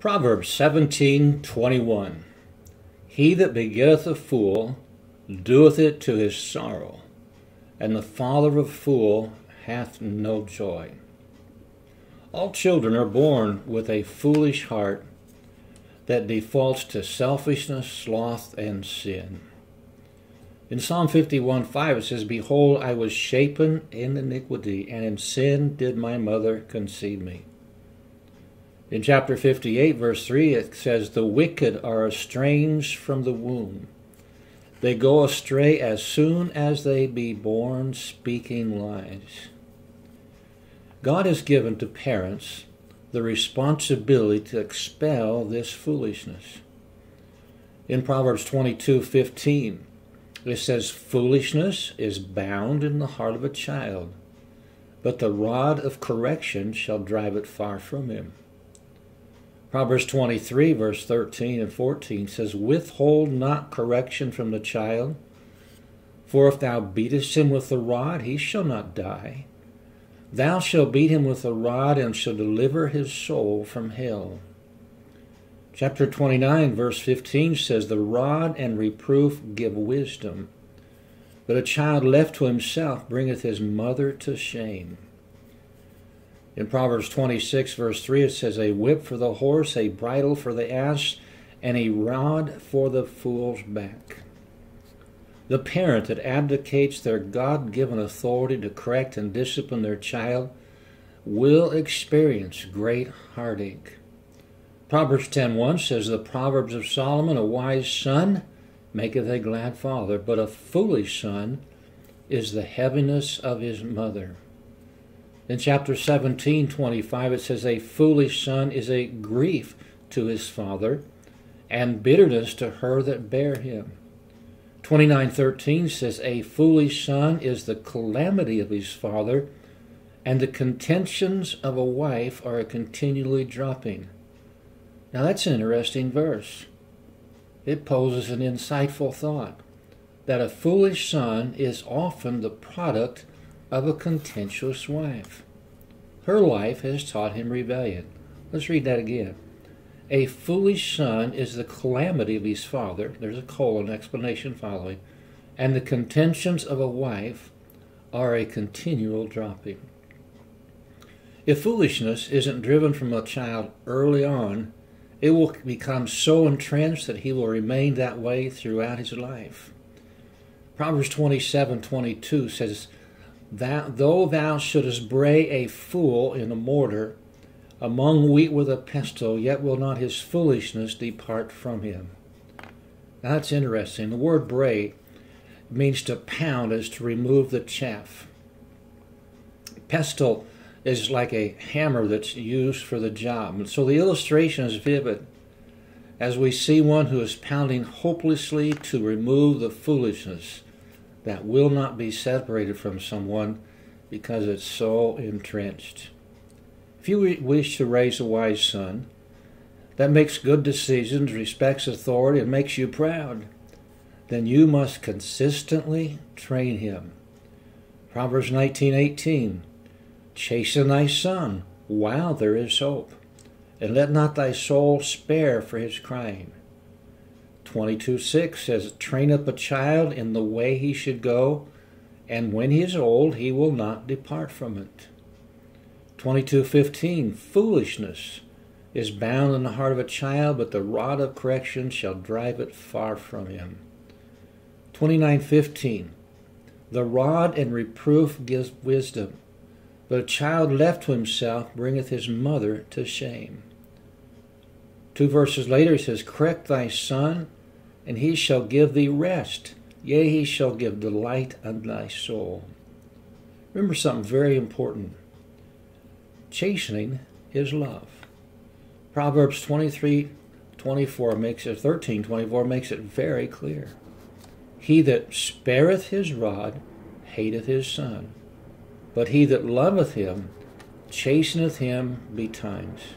Proverbs 17:21. He that begetteth a fool doeth it to his sorrow, and the father of a fool hath no joy. All children are born with a foolish heart that defaults to selfishness, sloth, and sin. In Psalm 51:5 it says, Behold, I was shapen in iniquity, and in sin did my mother conceive me. In chapter 58, verse 3, it says, The wicked are estranged from the womb. They go astray as soon as they be born, speaking lies. God has given to parents the responsibility to expel this foolishness. In Proverbs 22:15, it says, Foolishness is bound in the heart of a child, but the rod of correction shall drive it far from him. Proverbs 23, verse 13 and 14 says, Withhold not correction from the child, for if thou beatest him with the rod, he shall not die. Thou shalt beat him with the rod, and shall deliver his soul from hell. Chapter 29, verse 15 says, The rod and reproof give wisdom, but a child left to himself bringeth his mother to shame. In Proverbs 26, verse 3, it says, A whip for the horse, a bridle for the ass, and a rod for the fool's back. The parent that abdicates their God-given authority to correct and discipline their child will experience great heartache. Proverbs 10:1 says, The Proverbs of Solomon, a wise son maketh a glad father, but a foolish son is the heaviness of his mother. In chapter 17:25 it says, A foolish son is a grief to his father, and bitterness to her that bare him. 29:13 says, A foolish son is the calamity of his father, and the contentions of a wife are continually dropping. Now that's an interesting verse. It poses an insightful thought, that a foolish son is often the product of a contentious wife. Her life has taught him rebellion. Let's read that again. A foolish son is the calamity of his father, there's a colon explanation following, and the contentions of a wife are a continual dropping. If foolishness isn't driven from a child early on, it will become so entrenched that he will remain that way throughout his life. Proverbs 27:22 says, Though thou shouldest bray a fool in a mortar, among wheat with a pestle, yet will not his foolishness depart from him. Now that's interesting. The word bray means to pound, is to remove the chaff. Pestle is like a hammer that's used for the job. And so the illustration is vivid as we see one who is pounding hopelessly to remove the foolishness that will not be separated from someone because it's so entrenched. If you wish to raise a wise son that makes good decisions, respects authority, and makes you proud, then you must consistently train him. Proverbs 19:18, Chasten thy son while there is hope, and let not thy soul spare for his crying. 22:6 says, Train up a child in the way he should go, and when he is old he will not depart from it. 22:15, Foolishness is bound in the heart of a child, but the rod of correction shall drive it far from him. 29:15, The rod and reproof gives wisdom, but a child left to himself bringeth his mother to shame. 2 verses later it says, Correct thy son, and he shall give thee rest. Yea, he shall give delight unto thy soul. Remember something very important. Chastening is love. Proverbs 13:24 makes it very clear. He that spareth his rod hateth his son, but he that loveth him chasteneth him betimes.